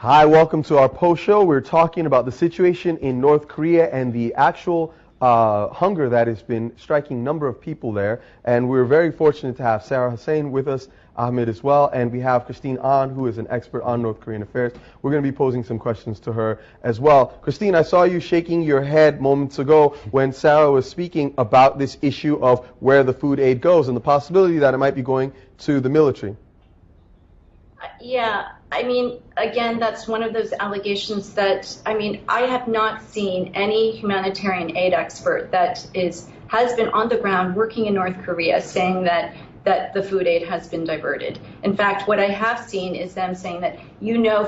Hi, welcome to our post show. We're talking about the situation in North Korea and the actual hunger that has been striking a number of people there. And we're very fortunate to have Sarah Hussein with us, Ahmed as well, and we have Christine Ahn, who is an expert on North Korean affairs. We're going to be posing some questions to her as well. Christine, I saw you shaking your head moments ago when Sarah was speaking about this issue of where the food aid goes and the possibility that it might be going to the military. Yeah, I mean, again, that's one of those allegations that, I have not seen any humanitarian aid expert that has been on the ground working in North Korea saying that the food aid has been diverted. In fact, what I have seen is them saying that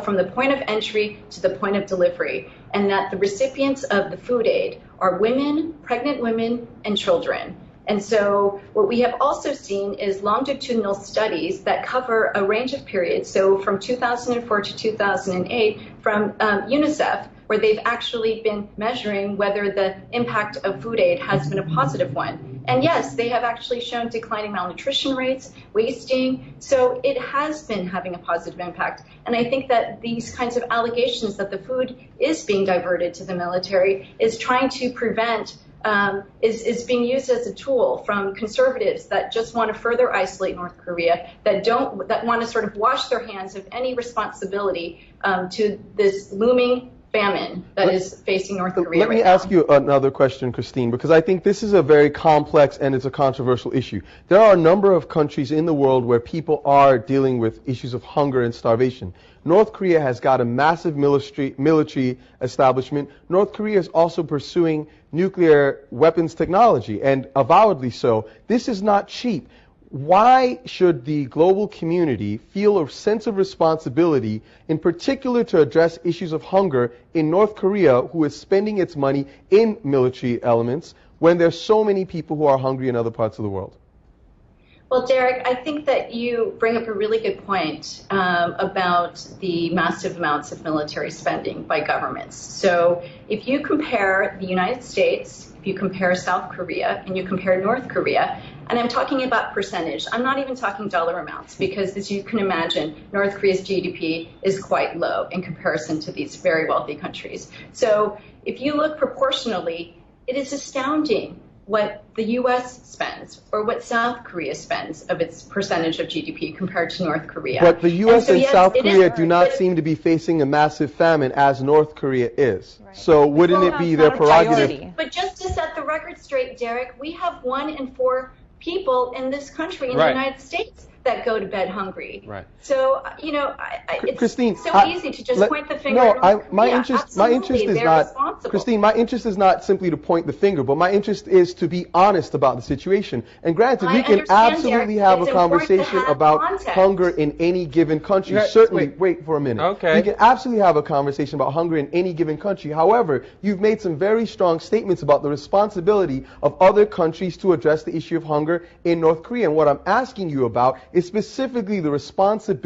from the point of entry to the point of delivery, and that the recipients of the food aid are women, pregnant women, and children. And so what we have also seen is longitudinal studies that cover a range of periods. So from 2004 to 2008 from UNICEF, where they've actually been measuring whether the impact of food aid has been a positive one. And yes, they have actually shown declining malnutrition rates, wasting. So it has been having a positive impact. And I think that these kinds of allegations that the food is being diverted to the military is trying to prevent is being used as a tool from conservatives that just want to further isolate North Korea, that want to sort of wash their hands of any responsibility to this looming famine that is facing North Korea. Let me ask you another question, Christine, because I think this is a very complex and it's a controversial issue. There are a number of countries in the world where people are dealing with issues of hunger and starvation. North Korea has got a massive military establishment. North Korea is also pursuing nuclear weapons technology, and avowedly so. This is not cheap. Why should the global community feel a sense of responsibility, in particular to address issues of hunger in North Korea, who is spending its money in military elements, when there's so many people who are hungry in other parts of the world? Well, Derek, I think that you bring up a really good point about the massive amounts of military spending by governments. So if you compare the United States, if you compare South Korea, and you compare North Korea, and I'm talking about percentage, I'm not even talking dollar amounts, because as you can imagine, North Korea's GDP is quite low in comparison to these very wealthy countries. So if you look proportionally, it is astounding what the U.S. spends or what South Korea spends of its percentage of GDP compared to North Korea. But the U.S. and South Korea do not seem to be facing a massive famine as North Korea is. Right. So wouldn't it be their prerogative? But just to set the record straight, Derek, we have 1 in 4 people in this country, in the United States, that go to bed hungry. Right. So, it's Christine, so easy to just point the finger. No, my interest is not, Christine, my interest is not simply to point the finger, but my interest is to be honest about the situation. And granted, we can absolutely have a conversation about hunger in any given country. Certainly, wait for a minute. Okay. We can absolutely have a conversation about hunger in any given country. However, you've made some very strong statements about the responsibility of other countries to address the issue of hunger in North Korea. And what I'm asking you about is specifically the responsibility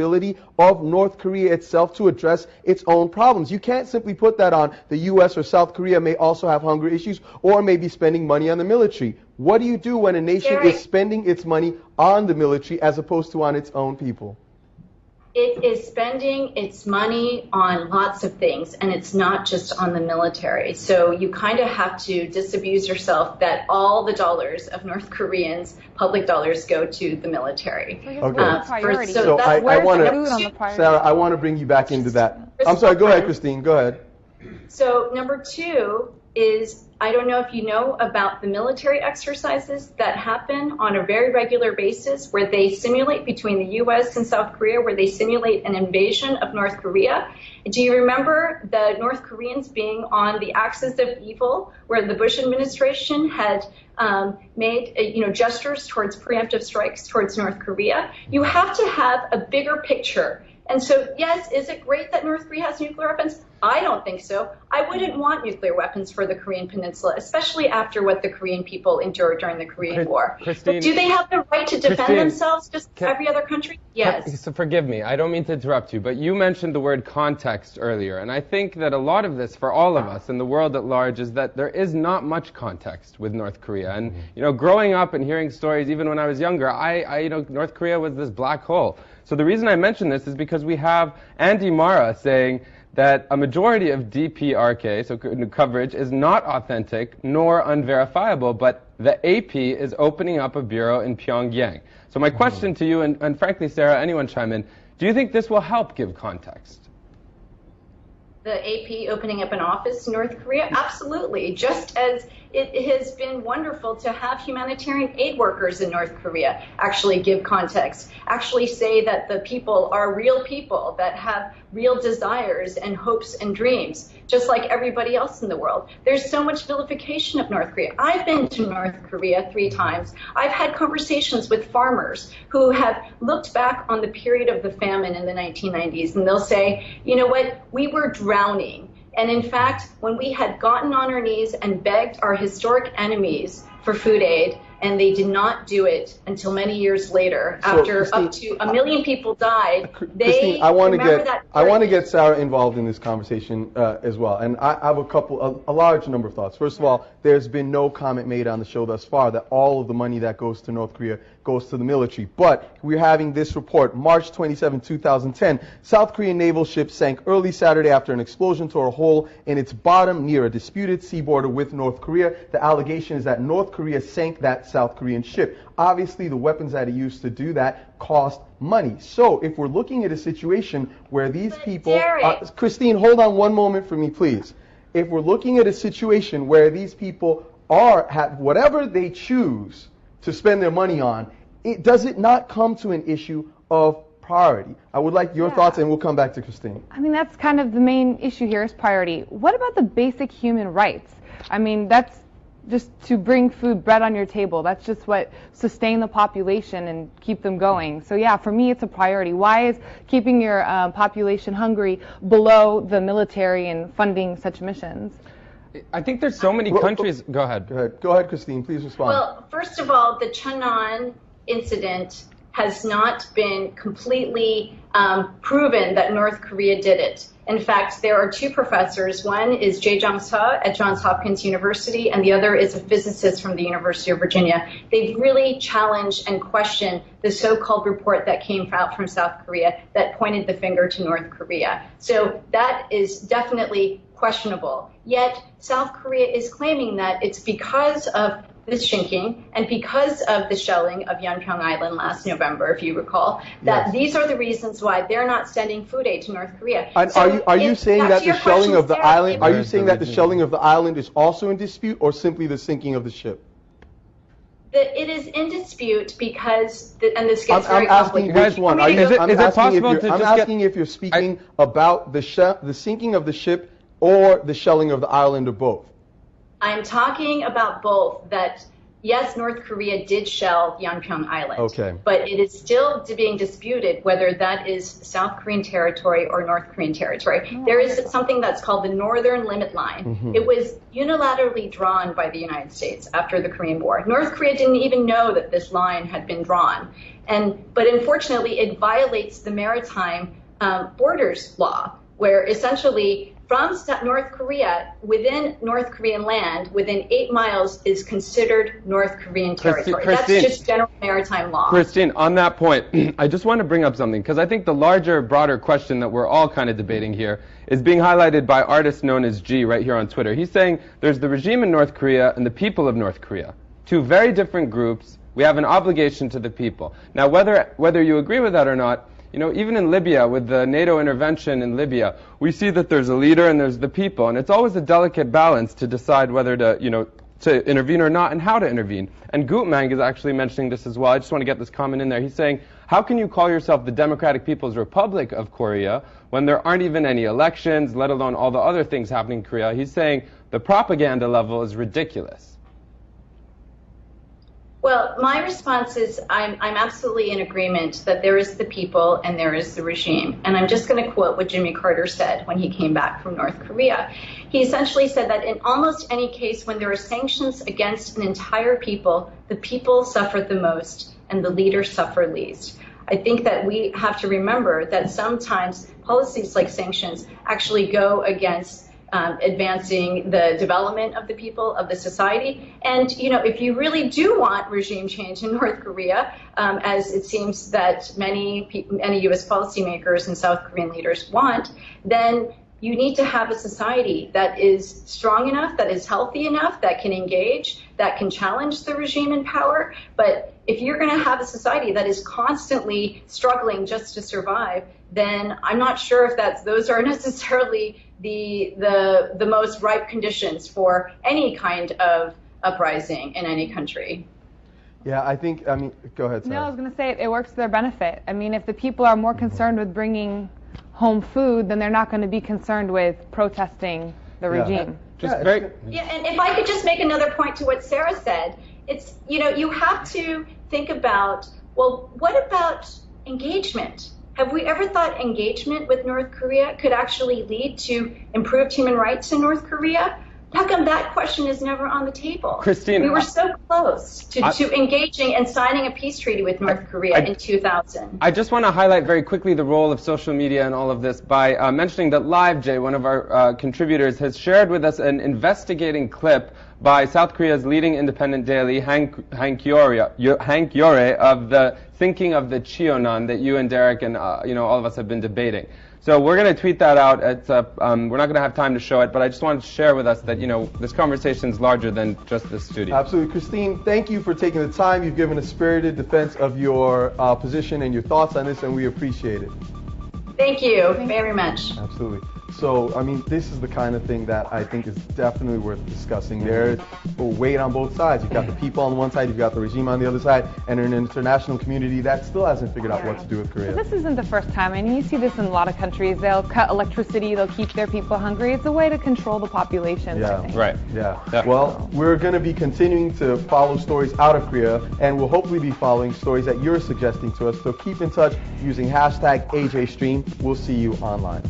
of North Korea itself to address its own problems. You can't simply put that on the U.S. or South Korea may also have hunger issues or may be spending money on the military. What do you do when a nation is spending its money on the military as opposed to on its own people? It is spending its money on lots of things, and it's not just on the military. So you kind of have to disabuse yourself that all the dollars of North Koreans, public dollars, go to the military. Okay. So I want to, Sarah, I want to bring you back into that. I'm sorry, go ahead, Christine, go ahead. So number 2 is, I don't know if you know about the military exercises that happen on a very regular basis where they simulate between the U.S. and South Korea, where they simulate an invasion of North Korea. Do you remember the North Koreans being on the axis of evil, where the Bush administration had made gestures towards preemptive strikes towards North Korea? You have to have a bigger picture. And so, yes, is it great that North Korea has nuclear weapons? I don't think so. I wouldn't want nuclear weapons for the Korean Peninsula, especially after what the Korean people endured during the Korean War. Christine, do they have the right to defend themselves just like every other country? Yes. So forgive me, I don't mean to interrupt you, but you mentioned the word context earlier, and I think that a lot of this, for all of us in the world at large, is that there is not much context with North Korea. And, growing up and hearing stories, even when I was younger, North Korea was this black hole. So the reason I mention this is because we have Andy Mara saying that a majority of DPRK, so coverage, is not authentic nor unverifiable, but the AP is opening up a bureau in Pyongyang. So my question to you, and frankly, Sarah, anyone chime in, do you think this will help give context? The AP opening up an office in North Korea? Absolutely. Just as it has been wonderful to have humanitarian aid workers in North Korea actually give context, actually say that the people are real people that have real desires and hopes and dreams, just like everybody else in the world. There's so much vilification of North Korea. I've been to North Korea 3 times. I've had conversations with farmers who have looked back on the period of the famine in the 1990s, and they'll say, you know what, we were drowning. And in fact, when we had gotten on our knees and begged our historic enemies for food aid, and they did not do it until many years later, after up to 1 million people died, Christine, I want to get Sarah involved in this conversation as well. And I have a large number of thoughts. First of all, there's been no comment made on the show thus far that all of the money that goes to North Korea goes to the military. But we're having this report, March 27, 2010. South Korean naval ship sank early Saturday after an explosion tore a hole in its bottom near a disputed sea border with North Korea. The allegation is that North Korea sank that South Korean ship. Obviously, the weapons that it used to do that cost money. So if we're looking at a situation where these people... Christine, hold on one moment for me, please. If we're looking at a situation where these people have whatever they choose to spend their money on, does it not come to an issue of priority? I would like your thoughts, and we'll come back to Christine. I mean, that's kind of the main issue here is priority. What about the basic human rights? I mean, that's just to bring food, bread on your table. That's just what sustain the population and keep them going. So yeah, for me, it's a priority. Why is keeping your population hungry below the military and funding such missions? I think there's so many countries. Go ahead. Go ahead, Christine. Please respond. Well, first of all, the Cheonan incident has not been completely proven that North Korea did it. In fact, there are 2 professors. One is Jae Jong-seo at Johns Hopkins University, and the other is a physicist from the University of Virginia. They've really challenged and questioned the so-called report that came out from South Korea that pointed the finger to North Korea. So that is definitely questionable. Yet South Korea is claiming that it's because of this sinking and because of the shelling of Yeonpyeong Island last November, if you recall, that these are the reasons why they're not sending food aid to North Korea. And so are you saying that the shelling of the island? Are you saying that the shelling of the island is also in dispute, or simply the sinking of the ship? It is in dispute because, and this gets very complicated. I'm asking which one. I'm asking if you're speaking about the sinking of the ship or the shelling of the island, or both. I'm talking about both, that yes, North Korea did shell Yeonpyeong Island, but it is still being disputed whether that is South Korean territory or North Korean territory. There is something that's called the Northern Limit Line. It was unilaterally drawn by the United States after the Korean War. North Korea didn't even know that this line had been drawn. But unfortunately, it violates the maritime borders law, where essentially from North Korea, within North Korean land, within 8 miles is considered North Korean territory. That's just general maritime law. Christine, on that point, I just want to bring up something, because I think the larger, broader question that we're all kind of debating here is being highlighted by artist known as G right here on Twitter. He's saying there's the regime in North Korea and the people of North Korea. 2 very different groups. We have an obligation to the people. Now, whether you agree with that or not, you know, even in Libya, with the NATO intervention in Libya, we see that there's a leader and there's the people, and it's always a delicate balance to decide whether to, you know, to intervene or not and how to intervene. And Gutmang is actually mentioning this as well. I just want to get this comment in there. He's saying, how can you call yourself the Democratic People's Republic of Korea when there aren't even any elections, let alone all the other things happening in Korea? He's saying the propaganda level is ridiculous. Well, my response is I'm absolutely in agreement that there is the people and there is the regime. And I'm just going to quote what Jimmy Carter said when he came back from North Korea. He essentially said that in almost any case when there are sanctions against an entire people, the people suffer the most and the leaders suffer least. I think that we have to remember that sometimes policies like sanctions actually go against advancing the development of the people, of the society. And, you know, if you really do want regime change in North Korea, as it seems that many U.S. policymakers and South Korean leaders want, then you need to have a society that is strong enough, that is healthy enough, that can engage, that can challenge the regime in power. But if you're going to have a society that is constantly struggling just to survive, then I'm not sure if those are necessarily the most ripe conditions for any kind of uprising in any country. Yeah, go ahead, Sarah. No, I was going to say it works to their benefit. I mean, if the people are more concerned with bringing home food, then they're not going to be concerned with protesting the regime. And if I could just make another point to what Sarah said, it's, you have to think about, well, what about engagement? Have we ever thought engagement with North Korea could actually lead to improved human rights in North Korea? How come that question is never on the table? Christine, we were so close to engaging and signing a peace treaty with North Korea in 2000. I just want to highlight very quickly the role of social media in all of this by mentioning that LiveJ, one of our contributors, has shared with us an investigating clip by South Korea's leading independent daily, Hank Yore, of the thinking of the Cheonan that you and Derek and all of us have been debating. So we're going to tweet that out. We're not going to have time to show it, but I just wanted to share with us that, this conversation is larger than just the studio. Absolutely. Christine, thank you for taking the time. You've given a spirited defense of your position and your thoughts on this, and we appreciate it. Thank you very much. Absolutely. So, this is the kind of thing that I think is definitely worth discussing. There's weight on both sides. You've got the people on one side, you've got the regime on the other side, and an international community that still hasn't figured out what to do with Korea. But this isn't the first time. You see this in a lot of countries. They'll cut electricity, they'll keep their people hungry. It's a way to control the population, I think. Right. Yeah. Well, we're going to be continuing to follow stories out of Korea, and we'll hopefully be following stories that you're suggesting to us. So keep in touch using #AJStream. We'll see you online.